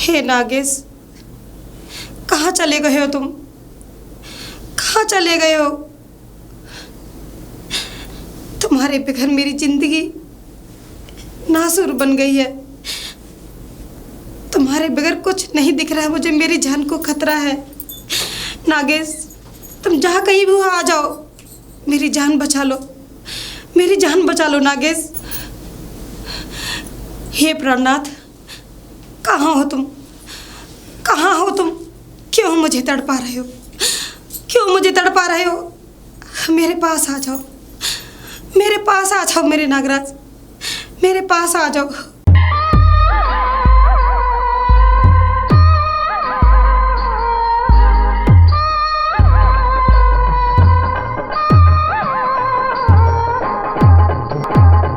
हे नागेश, कहाँ चले गए हो तुम? कहाँ चले गए हो? तुम्हारे बगैर मेरी जिंदगी नासुर बन गई है। तुम्हारे बगैर कुछ नहीं दिख रहा है मुझे, मेरी जान को खतरा है। नागेश, तुम जहाँ कहीं भी हो आ जाओ, मेरी जान बचा लो, मेरी जान बचा लो नागेश। हे प्राणनाथ, कहाँ हो तुम? कहाँ हो तुम? क्यों मुझे तड़पा रहे हो? क्यों मुझे तड़पा रहे हो? मेरे पास आ जाओ, मेरे पास आ जाओ मेरे नागराज, मेरे पास आ जाओ।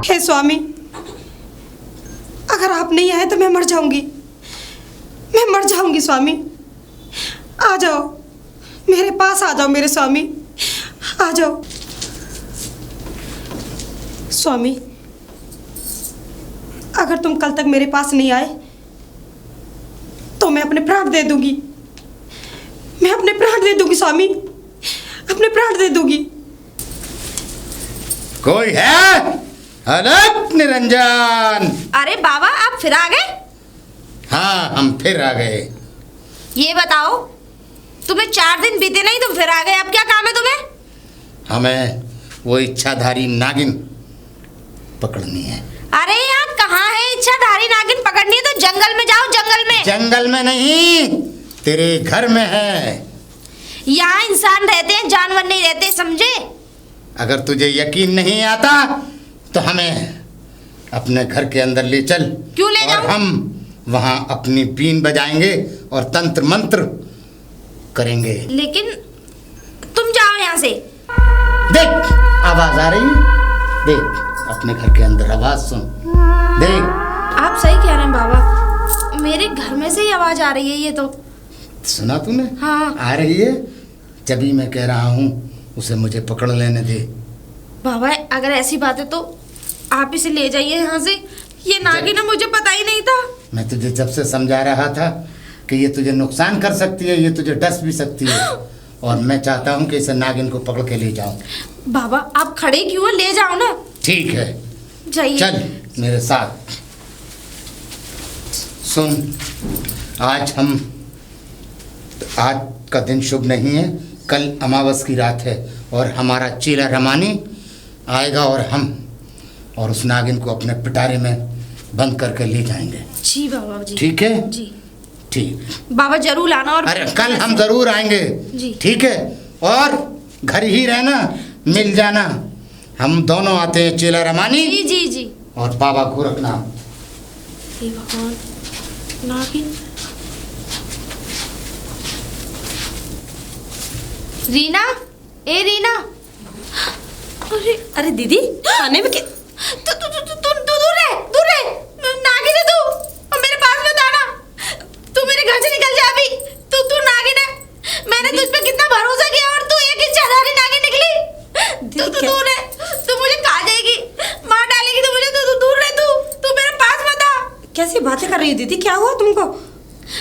हे स्वामी, अगर आप नहीं आए तो मैं मर जाऊंगी, मैं मर जाऊंगी। स्वामी आ जाओ, मेरे पास आ जाओ मेरे स्वामी, आ जाओ। स्वामी, अगर तुम कल तक मेरे पास नहीं आए तो मैं अपने प्राण दे दूंगी, मैं अपने प्राण दे दूंगी स्वामी, अपने प्राण दे दूंगी। कोई है? अनंत निरंजन। अरे बाबा, आप फिर आ गए? हाँ, हम फिर आ गए। ये बताओ, तुम्हें 4 दिन बीते नहीं, तुम फिर आ गए। अब क्या काम है तुम्हें? हमें वो इच्छाधारी नागिन पकड़नी है। अरे यहाँ कहाँ है इच्छाधारी नागिन? पकड़नी है तो जंगल में जाओ, जंगल में। जंगल में नहीं, तेरे घर में है। यहाँ इंसान रहते हैं, जानवर नहीं रहते, समझे? अगर तुझे यकीन नहीं आता तो हमें अपने घर के अंदर ले चल। क्यों ले जाऊं? और हम वहाँ अपनी बीन बजाएंगे और तंत्र मंत्र करेंगे। लेकिन तुम जाओ यहाँ से। देख, आवाज आ रही है? देख, अपने घर के अंदर आवाज सुन। देख, आप सही कह रहे हैं बाबा, मेरे घर में से ही आवाज आ रही है। ये तो सुना तूने? हाँ। आ रही है, जभी मैं कह रहा हूँ उसे मुझे पकड़ लेने दे। बाबा, अगर ऐसी बात है तो आप इसे ले जाइए यहाँ से। ये नागिन है, मुझे पता ही नहीं था। मैं तुझे जब से समझा रहा था कि ये तुझे नुकसान कर सकती है, ये तुझे डस भी सकती है, और मैं चाहता हूँ कि इसे नागिन को पकड़ के ले जाऊं। बाबा, आप खड़े क्यों हैं? ले जाओ ना। ठीक है, जाइए। चल मेरे साथ। सुन, आज का दिन शुभ नहीं है, कल अमावस की रात है और हमारा चेला रमानी आएगा और उस नागिन को अपने पिटारे में बंद करके ले जाएंगे। जी बाबा जी। ठीक है? जी ठीक। बाबा जरूर आना। और अरे कल हम जरूर आएंगे। जी। ठीक है, और घर ही रहना, मिल जाना। हम दोनों आते हैं, चेला रमानी जी जी जी और बाबा गोरखनाथ। हे भगवान, नागिन। रीना, ए रीना। अरे अरे दीदी, खाने में क्या? तू दूर रह। नागिन है तू, और मेरे पास मत आना। तू मेरे घर से निकल जा अभी। तू नागिन है। मैंने तुझ पे कितना भरोसा किया और तू एक इच्छाधारी नागिन निकली। तू दूर रह। तू मुझे खा जाएगी, मार डालेगी। तू मुझे तू दूर रह। तू मेरे पास मत आ। कैसी बातें कर रही हो दीदी? क्या हुआ तुमको?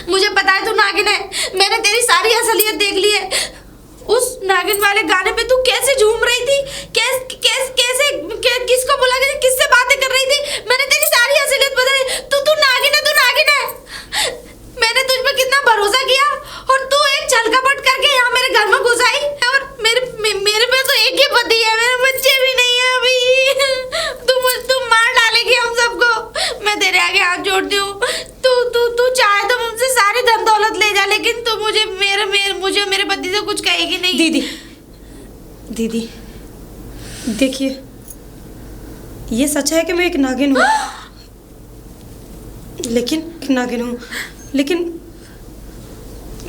मुझे पता है तू नागिन है। मैंने तेरी सारी असलियत देख ली है। उस नागिन वाले गाने पे तू कैसे झूम रही थी, कैसे किसको बुला के किससे बातें कर रही थी। मैंने तेरी सारी असलियत बताई। तू नागिन है, तू नागिन है। मैंने तुझ पे कितना भरोसा किया और तू एक छलकपट करके यहाँ मेरे घर में घुस आई। और मेरे पे तो एक ही पति है, मेरे बच्चे भी नहीं है अभी। तू मार डालेगी हम सबको। मैं तेरे आगे हाथ जोड़ती हूँ। तू चाहे तो मुझसे सारी धन दौलत ले जा, लेकिन तू मुझे मेरे पति से कुछ कहेगी नहीं। दीदी देखिए, ये सच है कि मैं एक नागिन हूँ,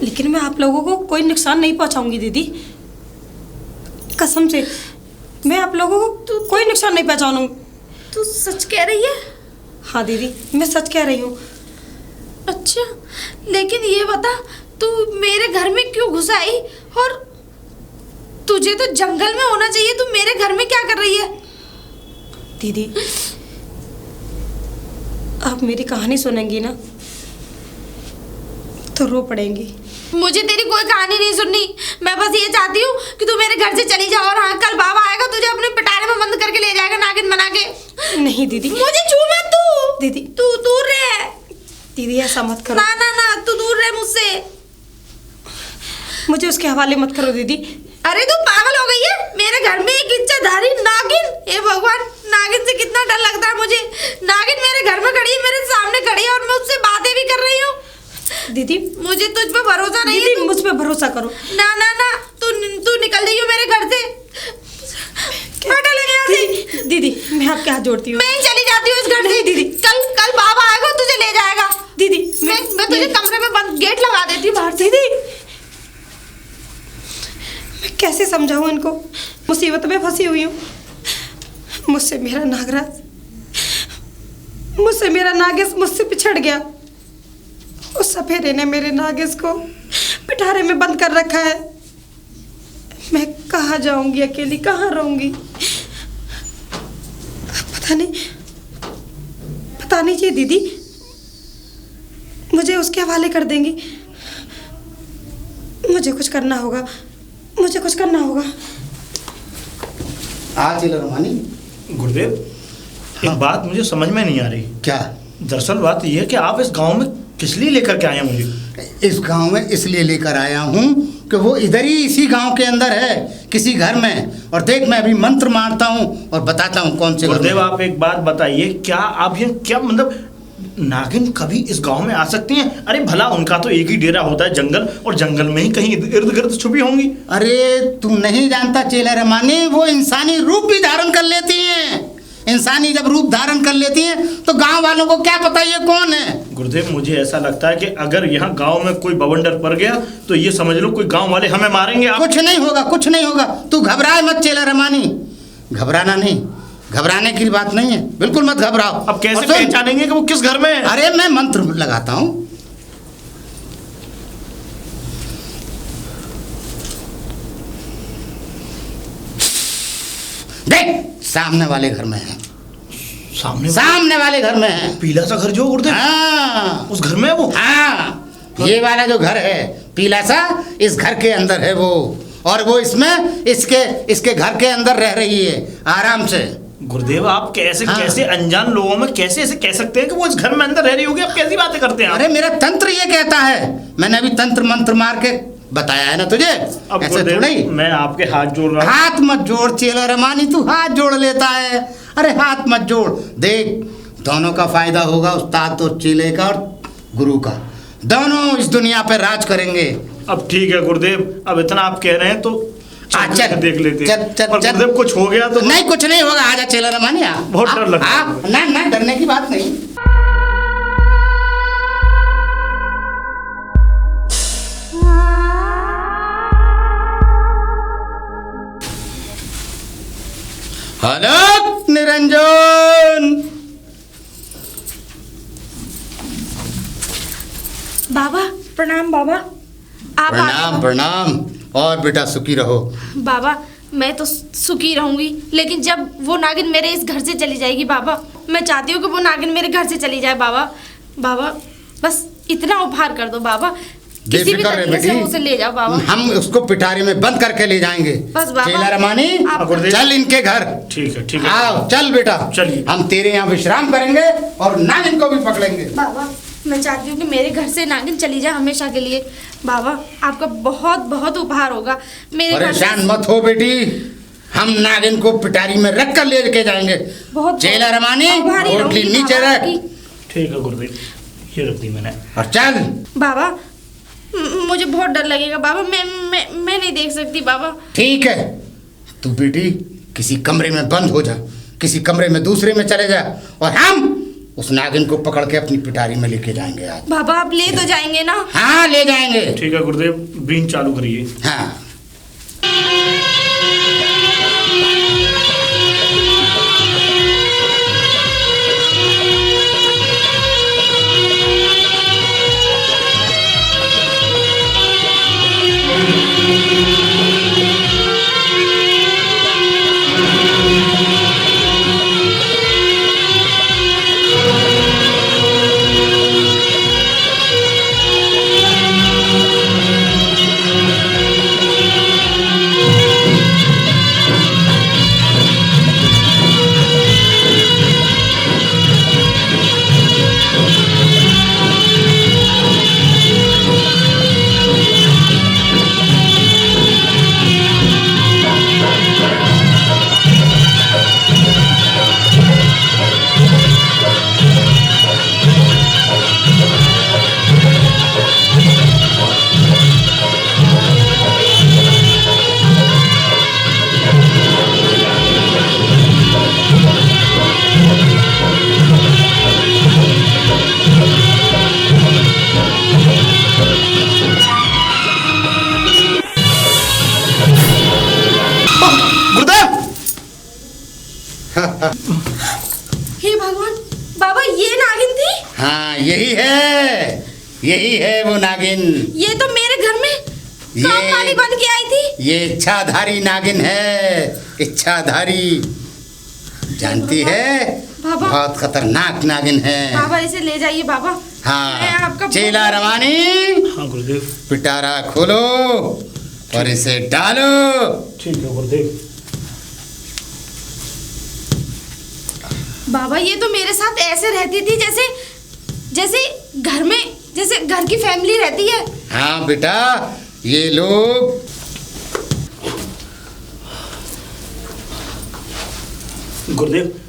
लेकिन मैं आप लोगों को कोई नुकसान नहीं पहुंचाऊंगी दीदी। कसम से मैं आप लोगों को कोई नुकसान नहीं पहुंचाऊंगी। तू सच कह रही है? हाँ दीदी, मैं सच कह रही हूँ। अच्छा, लेकिन ये बता, तू मेरे घर में क्यों घुस आई? और तुझे तो जंगल में होना चाहिए, तू मेरे घर में क्या कर रही है? दीदी, आप मेरी कहानी सुनेंगी ना? तो रो पड़ेंगी। मुझे तेरी कोई कहानी नहीं सुननी। मैं बस ये चाहती हूँ कि तू मेरे घर से चली जा, और हाँ, कल बाबा आएगा तुझे अपने पिटारे में बंद करके ले जाएगा नागिन बना के। नहीं दीदी, मुझे छू मत तू। दीदी तू दूर रह। दीदी ऐसा मत करो। ना ना ना, तू दूर रह मुझसे। मुझे उसके हवाले मत करो दीदी। अरे तू पागल हो गई है? मेरे घर में एक इच्छाधारी नागिन। हे भगवान, नागिन से कितना डर लगता है मुझे। नागिन मेरे घर में खड़ी है, मेरे सामने खड़ी है, और मैं उससे बातें भी कर रही हूँ। दीदी मुझे तुझ पे भरोसा नहीं है। दीदी मुझ पे भरोसा करो। ना ना ना, तू निकल जाइयो मेरे घर से। हटा ले यहाँ से। दीदी मैं आपके हाथ जोड़ती हूँ। मैं ही चली जाती हूँ इस घर से। नहीं दीदी, कल बाबा आएगा तुझे ले जाएगा। दीदी मैं तुझे कमरे में बंद गेट लगा देती हूँ बाहर से। दीदी मैं कैसे समझाऊं इनको? मुसीबत में फंसी हुई हूँ। मुझसे मेरा नागिस मुझसे पिछड़ गया। उस सफेरे ने मेरे नागिस को पिटारे में बंद कर रखा है। मैं कहाँ जाऊंगी अकेली, कहाँ रहूंगी? पता नहीं जी दीदी मुझे उसके हवाले कर देंगी। मुझे कुछ करना होगा। हाँ चेला रमानी। गुरुदेव, एक बात मुझे समझ में नहीं आ रही। क्या? दरअसल बात यह है कि आप इस गांव में किस लिए लेकर के आए हैं मुझे? इस गांव में इसलिए लेकर आया हूँ कि वो इधर ही इसी गांव के अंदर है, किसी घर में। और देख, मैं अभी मंत्र मारता हूँ और बताता हूँ कौन से घर में। गुरुदेव, आप एक बात बताइए, क्या आप ये क्या मतलब नागिन कभी इस गांव में आ सकती हैं? अरे भला उनका तो एक ही डेरा होता है जंगल, और जंगल में ही कहीं इर्द गिर्द छुपी होंगी। अरे तू नहीं जानता चेला रमानी, वो इंसानी रूप भी धारण कर लेती हैं। इंसानी जब रूप धारण कर लेती हैं तो गांव वालों को क्या पता ये कौन है। गुरुदेव, मुझे ऐसा लगता है कि अगर यहाँ गांव में कोई बवंडर पड़ गया तो ये समझ लो कोई गांव वाले हमें मारेंगे। कुछ नहीं होगा। तू घबराए मत चेला रमानी। घबराना नहीं, घबराने की बात नहीं है, बिल्कुल मत घबराओ। अब कैसे पहचानेंगे कि वो किस घर में है? अरे मैं मंत्र लगाता हूँ। देख, सामने वाले घर में है। सामने वाले घर में है। पीला सा घर जो गुरुदेव? हाँ, उस घर में है वो? हाँ, ये वाला जो घर है पीला सा, इस घर के अंदर है वो। और वो इसमें इसके घर के अंदर रह रही है आराम से। गुरुदेव, आप कैसे हाँ। कैसे अनजान लोगों में कैसे ऐसे कह सकते हैं कि वो इस घर में अंदर रह रही होगी? आप कैसी बातें करते हैं? अरे मेरा तंत्र ये कहता है। मैंने अभी तंत्र मंत्र मार के बताया है ना तुझे। अब ऐसे थोड़ा ही। मैं आपके हाथ जोड़ रहा हूँ। हाथ मत जोड़ चेला रमानी, तू हाथ जोड़ लेता है। अरे हाथ मत जोड़। देख, दोनों का फायदा होगा, उस्ताद और चेले का और गुरु का। दोनों इस दुनिया पे राज करेंगे। अब ठीक है गुरुदेव, अब इतना आप कह रहे हैं तो चल देख लेते हैं। चल गुरुदेव, कुछ हो गया तो? नहीं, कुछ नहीं होगा। आजा चेला रमानी, आ। बहुत डर लग रहा है। ना डरने की बात नहीं। अलग निरंजन। बाबा प्रणाम। बाबा आप प्रणाम प्रणाम। और बेटा सुखी रहो। बाबा मैं तो सुखी रहूंगी, लेकिन जब वो नागिन मेरे इस घर से चली जाएगी बाबा, मैं चाहती हूँ कि वो नागिन मेरे घर से चली जाए। बाबा बस इतना उपहार कर दो बाबा। किसी भी तरीके से उसे ले जाओ बाबा। हम उसको पिटारे में बंद करके ले जाएंगे। बस बाबा। चेला रमानी, चल इनके घर। ठीक है। आओ चल बेटा, चलिए। हम तेरे यहाँ विश्राम करेंगे और नागिन को भी पकड़ेंगे। बाबा मैं चाहती हूँ कि मेरे घर से नागिन चली जाए हमेशा के लिए। बाबा आपका बहुत बहुत उपहार होगा मेरे घर से। परेशान मत हो बेटी, हम नागिन को पिटारी में रख कर लेके जाएंगे। चेला रमानी, रोटली नीचे रख। ठीक है गुरुदेव, ये रख दी मैंने। और चल। बाबा मुझे बहुत डर लगेगा बाबा। मैं नहीं देख सकती बाबा। ठीक है, तू बेटी किसी कमरे में बंद हो जा, किसी कमरे में दूसरे में चले जा, और हम उस नागिन को पकड़ के अपनी पिटारी में लेके जाएंगे आज। बाबा आप ले तो जाएंगे ना? हाँ ले जाएंगे। ठीक है गुरुदेव, बीन चालू करिए। हाँ। है, यही है वो नागिन। ये तो मेरे घर में काम वाली बन के आई थी। ये इच्छाधारी नागिन है, इच्छाधारी, जानती है? बाबा। बहुत खतरनाक नागिन है। बाबा इसे ले जाइए बाबा। मैं हाँ, आपका चेला रवानी, हाँ गुरुदेव। पिटारा खोलो और इसे डालो। ठीक है गुरुदेव। बाबा ये तो मेरे साथ ऐसे रहती थी जैसे जैसे घर में जैसे घर की फैमिली रहती है। हाँ बेटा, ये लोग गुरुदेव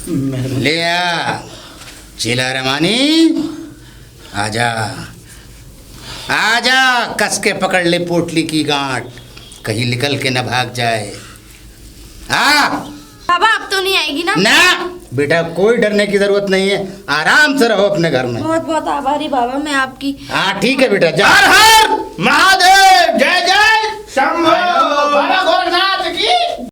मैं ले आ, चेला रमानी, आजा आजा, कस के पकड़ ले पोटली की गांठ, कहीं निकल के न भाग जाए। आ बाबा अब तो नहीं आएगी ना? ना बेटा, कोई डरने की जरूरत नहीं है, आराम से रहो अपने घर में। बहुत बहुत आभारी बाबा मैं आपकी। हाँ ठीक है बेटा, जा। हर हर महादेव, जय जय शंभो।